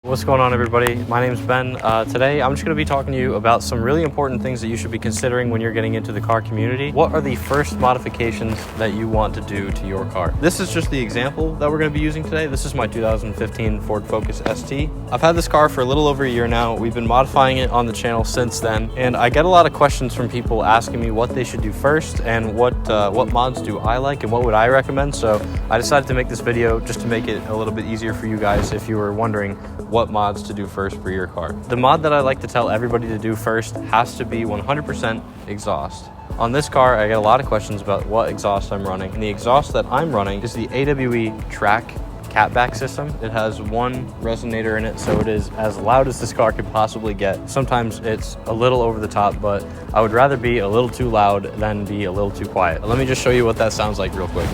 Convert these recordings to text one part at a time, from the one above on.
What's going on, everybody? My name's Ben. Today I'm just going to be talking to you about some really important things that you should be considering when you're getting into the car community. What are the first modifications that you want to do to your car? This is just the example that we're going to be using today. This is my 2015 Ford Focus ST. I've had this car for a little over a year now. We've been modifying it on the channel since then, and I get a lot of questions from people asking me what they should do first and what mods do I like and what would I recommend. So I decided to make this video just to make it a little bit easier for you guys if you were wondering what mods to do first for your car. The mod that I like to tell everybody to do first has to be 100% exhaust. On this car, I get a lot of questions about what exhaust I'm running, and the exhaust that I'm running is the AWE track catback system. It has one resonator in it, so it is as loud as this car could possibly get. Sometimes it's a little over the top, but I would rather be a little too loud than be a little too quiet. Let me just show you what that sounds like real quick.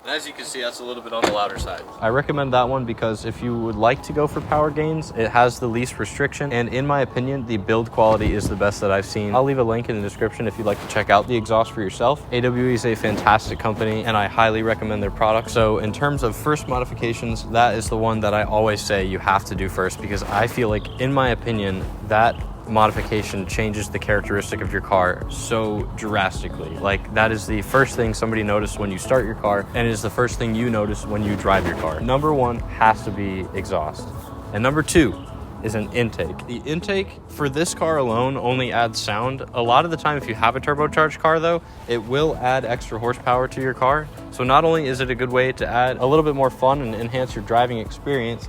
As you can see, that's a little bit on the louder side. I recommend that one because if you would like to go for power gains, it has the least restriction, and in my opinion, the build quality is the best that I've seen. I'll leave a link in the description if you'd like to check out the exhaust for yourself. AWE is a fantastic company, and I highly recommend their product. So in terms of first modifications, that is the one that I always say you have to do first, because I feel like, in my opinion, that modification changes the characteristic of your car so drastically. Like, that is the first thing somebody noticed when you start your car, and it is the first thing you notice when you drive your car. Number one has to be exhaust, and number two is an intake. The intake for this car alone only adds sound. A lot of the time, if you have a turbocharged car though, it will add extra horsepower to your car. So not only is it a good way to add a little bit more fun and enhance your driving experience,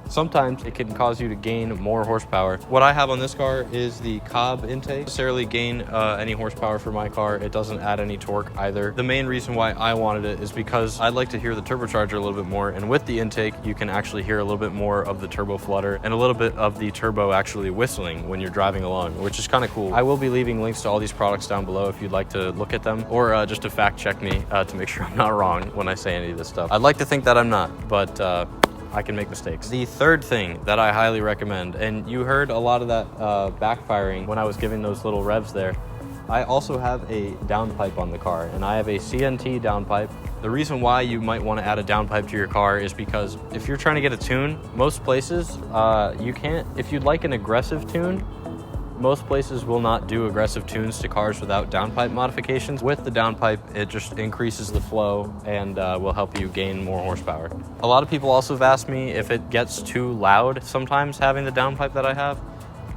sometimes it can cause you to gain more horsepower. What I have on this car is the Cobb intake. Necessarily gain any horsepower for my car. It doesn't add any torque either. The main reason why I wanted it is because I'd like to hear the turbocharger a little bit more, and with the intake you can actually hear a little bit more of the turbo flutter and a little bit of the turbo actually whistling when you're driving along, which is kind of cool. I will be leaving links to all these products down below if you'd like to look at them, or just to fact check me to make sure I'm not wrong when I say any of this stuff. I'd like to think that I'm not, but I can make mistakes. The third thing that I highly recommend, and you heard a lot of that backfiring when I was giving those little revs there, I also have a downpipe on the car, and I have a CNT downpipe. The reason why you might want to add a downpipe to your car is because if you're trying to get a tune, most places you can't. If you'd like an aggressive tune, most places will not do aggressive tunes to cars without downpipe modifications. With the downpipe, it just increases the flow and will help you gain more horsepower. A lot of people also have asked me if it gets too loud sometimes having the downpipe that I have,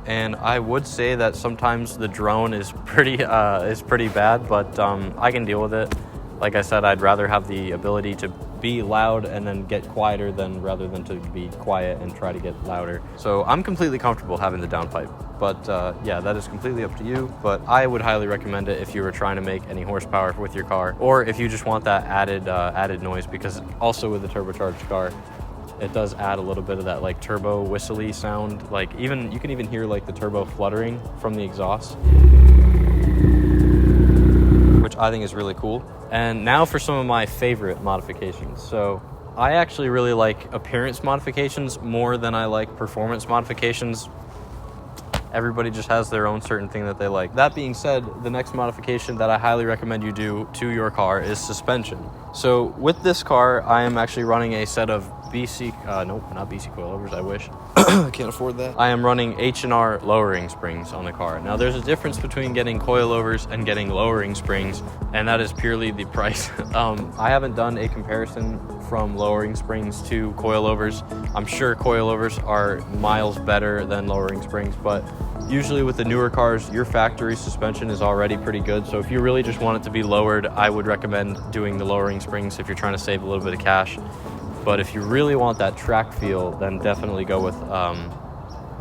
and I would say that sometimes the drone is pretty bad, but I can deal with it. Like I said, I'd rather have the ability to be loud and then get quieter rather than to be quiet and try to get louder. So I'm completely comfortable having the downpipe, but yeah, that is completely up to you. But I would highly recommend it if you were trying to make any horsepower with your car, or if you just want that added noise, because also with the turbocharged car, it does add a little bit of that like turbo whistly sound. Like, even you can even hear like the turbo fluttering from the exhaust, which I think is really cool. And now for some of my favorite modifications. So I actually really like appearance modifications more than I like performance modifications. Everybody just has their own certain thing that they like. That being said, the next modification that I highly recommend you do to your car is suspension. So with this car, I am actually running a set of nope, not BC coilovers, I wish. I can't afford that. I am running H&R lowering springs on the car. Now, there's a difference between getting coilovers and getting lowering springs, and that is purely the price. I haven't done a comparison from lowering springs to coilovers. I'm sure coilovers are miles better than lowering springs, but usually with the newer cars, your factory suspension is already pretty good. So if you really just want it to be lowered, I would recommend doing the lowering springs if you're trying to save a little bit of cash. But if you really want that track feel, then definitely go with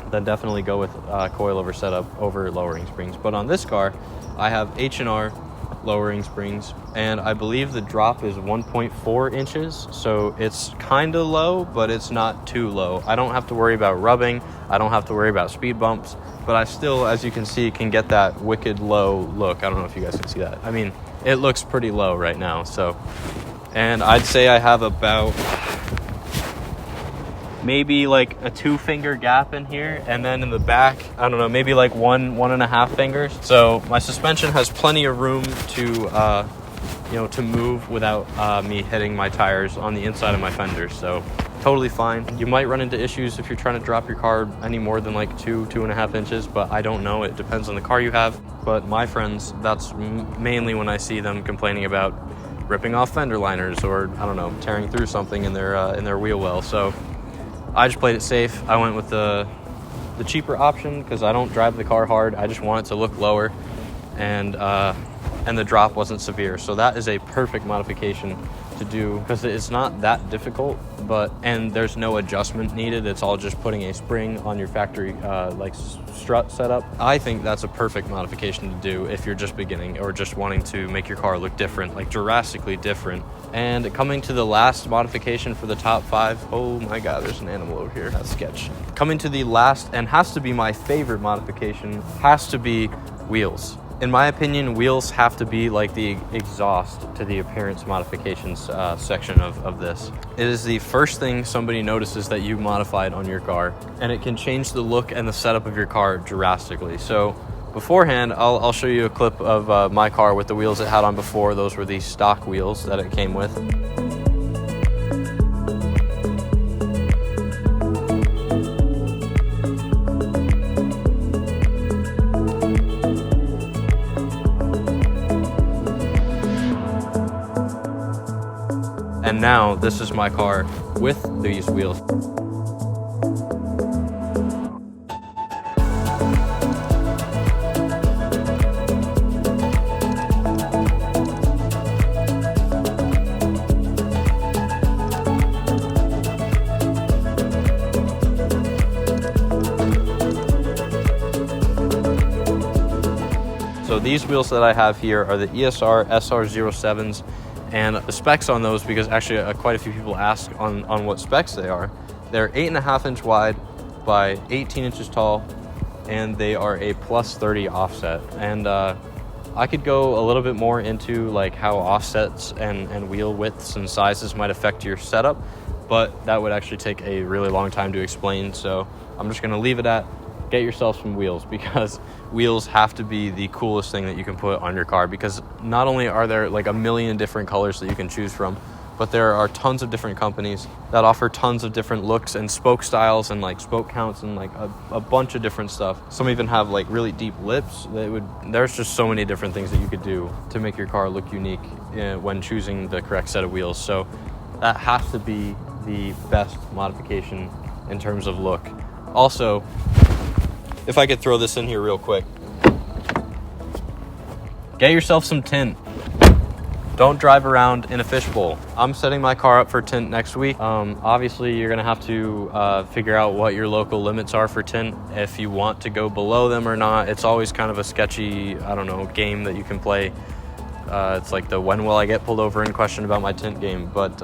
coilover setup over lowering springs. But on this car, I have H&R lowering springs, and I believe the drop is 1.4 inches, so it's kind of low, but it's not too low. I don't have to worry about rubbing. I don't have to worry about speed bumps, but I still, as you can see, can get that wicked low look. I don't know if you guys can see that. I mean, it looks pretty low right now. So, and I'd say I have about maybe like a 2-finger gap in here, and then in the back, I don't know, maybe like 1.5 fingers. So my suspension has plenty of room to to move without me hitting my tires on the inside of my fenders. So totally fine. You might run into issues if you're trying to drop your car any more than like 2.5 inches, but I don't know. It depends on the car you have. But my friends, that's mainly when I see them complaining about ripping off fender liners, or I don't know, tearing through something in their wheel well. So I just played it safe. I went with the cheaper option because I don't drive the car hard. I just want it to look lower, and the drop wasn't severe. So that is a perfect modification to do because it's not that difficult, and there's no adjustment needed. It's all just putting a spring on your factory like strut setup. I think that's a perfect modification to do if you're just beginning or just wanting to make your car look different, like drastically different. And coming to the last modification for the top 5, oh my god, there's an animal over here. That's sketch. Coming to the last, and has to be my favorite modification, has to be wheels. In my opinion, wheels have to be like the exhaust to the appearance modifications section of this. It is the first thing somebody notices that you modified on your car, and it can change the look and the setup of your car drastically. So beforehand, I'll show you a clip of my car with the wheels it had on before. Those were the stock wheels that it came with. And now this is my car with these wheels. So these wheels that I have here are the ESR SR07s. And the specs on those, because actually quite a few people ask on what specs they are. They're 8.5 inch wide by 18 inches tall, and they are a +30 offset. And I could go a little bit more into like how offsets and wheel widths and sizes might affect your setup, but that would actually take a really long time to explain. So I'm just gonna leave it at, get yourself some wheels, because wheels have to be the coolest thing that you can put on your car, because not only are there like a million different colors that you can choose from, but there are tons of different companies that offer tons of different looks and spoke styles and like spoke counts and like a bunch of different stuff. Some even have like really deep lips. There's just so many different things that you could do to make your car look unique when choosing the correct set of wheels. So that has to be the best modification in terms of look. Also, if I could throw this in here real quick, get yourself some tint. Don't drive around in a fishbowl. I'm setting my car up for tint next week. Obviously, you're gonna have to figure out what your local limits are for tint, if you want to go below them or not. It's always kind of a sketchy, I don't know, game that you can play. It's like the when will I get pulled over and questioned about my tint game. But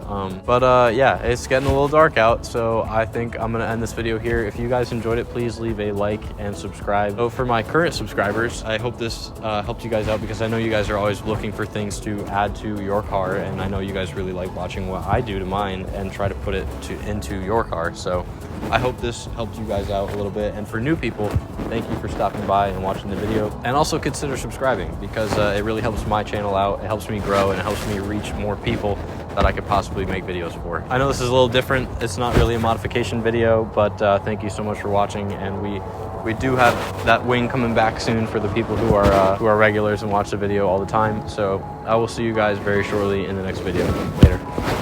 yeah, it's getting a little dark out, so I think I'm gonna end this video here. If you guys enjoyed it, please leave a like and subscribe. So for my current subscribers, I hope this helped you guys out, because I know you guys are always looking for things to add to your car, and I know you guys really like watching what I do to mine and try to put it into your car. So I hope this helped you guys out a little bit. And for new people, thank you for stopping by and watching the video, and also consider subscribing, because it really helps my channel out. It helps me grow, and it helps me reach more people that I could possibly make videos for. I know this is a little different. It's not really a modification video, but thank you so much for watching. And we do have that wing coming back soon for the people who are regulars and watch the video all the time. So I will see you guys very shortly in the next video. Later.